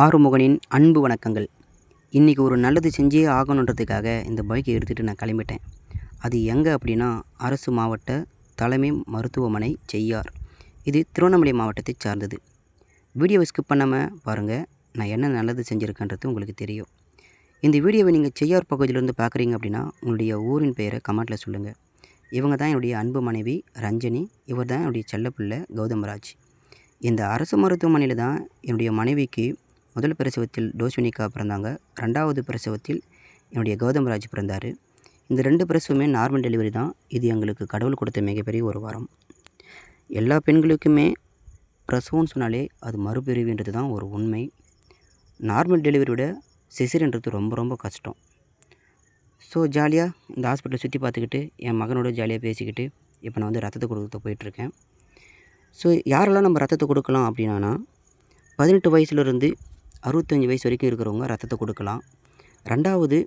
ஆறுமுகனின் அன்பு வணக்கங்கள். இன்றைக்கி ஒரு நல்லது செஞ்சே ஆகணுன்றதுக்காக இந்த பைக்கை எடுத்துகிட்டு நான் கிளம்பிட்டேன். அது எங்கே அப்படின்னா, அரசு மாவட்ட தலைமை மருத்துவமனை செய்யார். இது திருவண்ணாமலை மாவட்டத்தை சார்ந்தது. வீடியோவை ஸ்கிப் பண்ணாமல் பாருங்கள். நான் என்ன நல்லது செஞ்சுருக்கேன்றது உங்களுக்கு தெரியும். இந்த வீடியோவை நீங்கள் செய்யார் பகுதியிலேருந்து பார்க்குறீங்க அப்படின்னா, உங்களுடைய ஊரின் பெயரை கமெண்ட்டில் சொல்லுங்கள். இவங்க தான் என்னுடைய அன்பு மனைவி ரஞ்சனி. இவர் தான் என்னுடைய செல்லப்பிள்ளை கௌதம்ராஜ். இந்த அரசு மருத்துவமனையில் தான் என்னுடைய மனைவிக்கு முதல் பிரசவத்தில் டோஸ்வினிகா பிறந்தாங்க. 2வது பிரசவத்தில் என்னுடைய கௌதம்ராஜ் பிறந்தார். இந்த 2 பிரசவமே நார்மல் டெலிவரி தான். இது எங்களுக்கு கடவுள் கொடுத்த மிகப்பெரிய ஒரு வரம். எல்லா பெண்களுக்குமே பிரசவம்னு சொன்னாலே அது மறுபிரிவுன்றது தான் ஒரு உண்மை. நார்மல் டெலிவரியோட சிசேரியன்றது ரொம்ப ரொம்ப கஷ்டம். ஸோ ஜாலியாக இந்த ஹாஸ்பிட்டலை சுற்றி பார்த்துக்கிட்டு என் மகனோட ஜாலியாக பேசிக்கிட்டு இப்போ நான் வந்து ரத்தத்தை கொடுக்க போயிட்டுருக்கேன். ஸோ யாரெல்லாம் நம்ம ரத்தத்தை கொடுக்கலாம் அப்படின்னா, 18 வயசுலேருந்து 65 வயசு வரைக்கும் இருக்கிறவங்க ரத்தத்தை கொடுக்கலாம். 2வது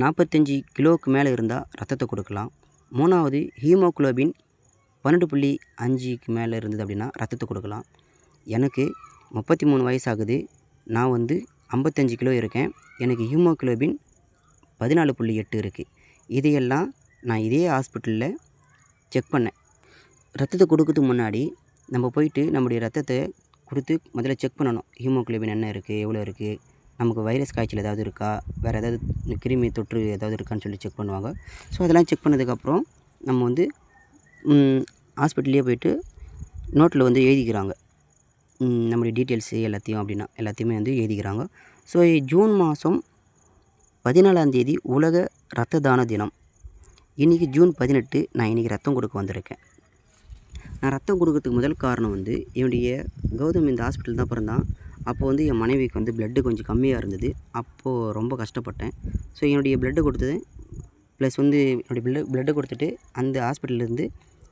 45 கிலோவுக்கு மேலே இருந்தால் ரத்தத்தை கொடுக்கலாம். 3வது ஹீமோகுளோபின் 12.5க்கு மேலே இருந்தது அப்படின்னா ரத்தத்தை கொடுக்கலாம். எனக்கு 33 வயசாகுது. நான் வந்து 55 கிலோ இருக்கேன். எனக்கு ஹீமோகுளோபின் 14.8 இருக்குது. இதையெல்லாம் நான் இதே ஹாஸ்பிட்டலில் செக் பண்ணேன். ரத்தத்தை கொடுக்கறதுக்கு முன்னாடி நம்ம போயிட்டு நம்முடைய ரத்தத்தை கொடுத்து முதல்ல செக் பண்ணணும். ஹீமோகுளோபின் என்ன இருக்குது, எவ்வளோ இருக்குது, நமக்கு வைரஸ் காய்ச்சல் ஏதாவது இருக்கா, வேறு ஏதாவது கிருமி தொற்று ஏதாவது இருக்கான்னு சொல்லி செக் பண்ணுவாங்க. ஸோ அதெல்லாம் செக் பண்ணதுக்கப்புறம் நம்ம வந்து ஹாஸ்பிட்டல்லே போய்ட்டு நோட்டில் வந்து எழுதிக்கிறாங்க. நம்முடைய டீட்டெயில்ஸு எல்லாத்தையுமே வந்து எழுதிக்கிறாங்க. ஸோ ஜூன் மாதம் 14ஆம் தேதி உலக இரத்த தான தினம். இன்றைக்கி ஜூன் 18. நான் இன்றைக்கி ரத்தம் கொடுக்க வந்திருக்கேன். நான் ரத்தம் கொடுக்கறதுக்கு முதல் காரணம் வந்து என்னுடைய கௌதம் இந்த ஹாஸ்பிட்டல் தான் பிறந்தான். அப்போது வந்து என் மனைவிக்கு வந்து ப்ளட்டு கொஞ்சம் கம்மியாக இருந்தது. அப்போது ரொம்ப கஷ்டப்பட்டேன். ஸோ என்னுடைய ப்ளட்டு கொடுத்தது ப்ளஸ் வந்து என்னுடைய ப்ளட்டு கொடுத்துட்டு அந்த ஹாஸ்பிட்டல்லேருந்து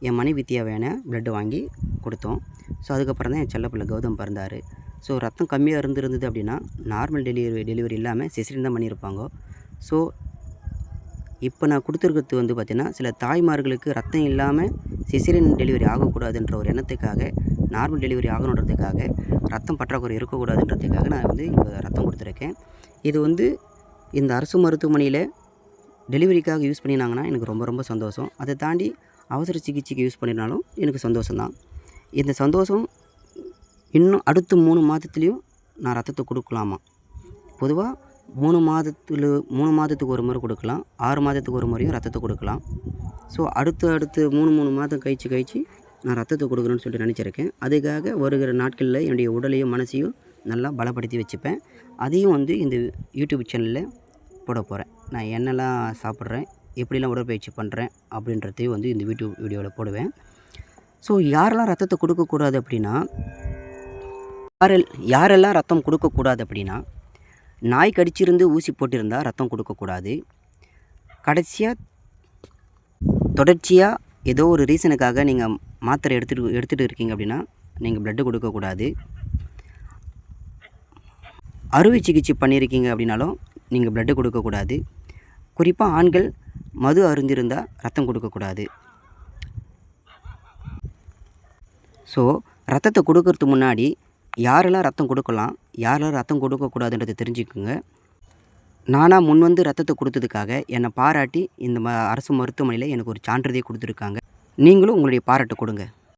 என் மனைவி தேவையான ப்ளட்டு வாங்கி கொடுத்தோம். ஸோ அதுக்கப்புறம் தான் என் செல்லப்பிள்ளை கௌதம் பிறந்தார். ஸோ ரத்தம் கம்மியாக இருந்தது அப்படின்னா நார்மல் டெலிவரி இல்லாமல் சிசேரியன் தான் பண்ணியிருப்பாங்க. ஸோ இப்போ நான் கொடுத்துருக்கிறது வந்து பார்த்திங்கன்னா, சில தாய்மார்களுக்கு ரத்தம் இல்லாமல் சிசேரியன் டெலிவரி ஆகக்கூடாதுன்ற ஒரு எண்ணத்துக்காக, நார்மல் டெலிவரி ஆகணுன்றதுக்காக, ரத்தம் பற்றாக்குறை இருக்கக்கூடாதுன்றதுக்காக நான் வந்து இங்கே ரத்தம் கொடுத்துருக்கேன். இது வந்து இந்த அரசு மருத்துவமனையில் டெலிவரிக்காக யூஸ் பண்ணினாங்கன்னா எனக்கு ரொம்ப ரொம்ப சந்தோஷம். அதை தாண்டி அவசர சிகிச்சைக்கு யூஸ் பண்ணினாலும் எனக்கு சந்தோஷம்தான். இந்த சந்தோஷம் இன்னும் அடுத்த 3 மாதத்துலேயும் நான் ரத்தத்தை கொடுக்கலாமா? பொதுவாக 3 மாதத்துக்கு ஒரு முறை கொடுக்கலாம். 6 மாதத்துக்கு ஒரு முறையும் ரத்தத்தை கொடுக்கலாம். ஸோ அடுத்து 3 மாதம் கழிச்சு நான் ரத்தத்தை கொடுக்கணும்னு சொல்லிட்டு நினச்சிருக்கேன். அதுக்காக வருகிற நாட்களில் என்னுடைய உடலையும் மனசையும் நல்லா பலப்படுத்தி வச்சுப்பேன். அதையும் வந்து இந்த யூடியூப் சேனலில் போட போகிறேன். நான் என்னெல்லாம் சாப்பிட்றேன், எப்படிலாம் உடற்பயிற்சி பண்ணுறேன் அப்படின்றதையும் வந்து இந்த வீடியோவில் போடுவேன். ஸோ யாரெல்லாம் ரத்தத்தை கொடுக்கக்கூடாது அப்படின்னா, யாரெல்லாம் ரத்தம் கொடுக்கக்கூடாது அப்படின்னா, நாய் கடிச்சிருந்து ஊசி போட்டிருந்தால் ரத்தம் கொடுக்கக்கூடாது. தொடர்ச்சியாக ஏதோ ஒரு ரீசனுக்காக நீங்கள் மாத்திரை எடுத்துகிட்டு இருக்கீங்க அப்படின்னா நீங்கள் ப்ளட்டு கொடுக்கக்கூடாது. அறுவை சிகிச்சை பண்ணியிருக்கீங்க அப்படின்னாலும் நீங்கள் ப்ளட்டு கொடுக்கக்கூடாது. குறிப்பாக ஆண்கள் மது அருந்திருந்தால் ரத்தம் கொடுக்கக்கூடாது. ஸோ ரத்தத்தை கொடுக்கறதுக்கு முன்னாடி யாரெல்லாம் ரத்தம் கொடுக்கலாம், யாரெல்லாம் ரத்தம் கொடுக்கக்கூடாதுன்றதை தெரிஞ்சுக்குங்க. நானாக முன் வந்து ரத்தத்தை கொடுத்ததுக்காக என்னை பாராட்டி இந்த அரசு மருத்துவமனையில் எனக்கு ஒரு சான்றிதழ் கொடுத்துருக்காங்க. நீங்களும் உங்களுடைய பாராட்டு கொடுங்க.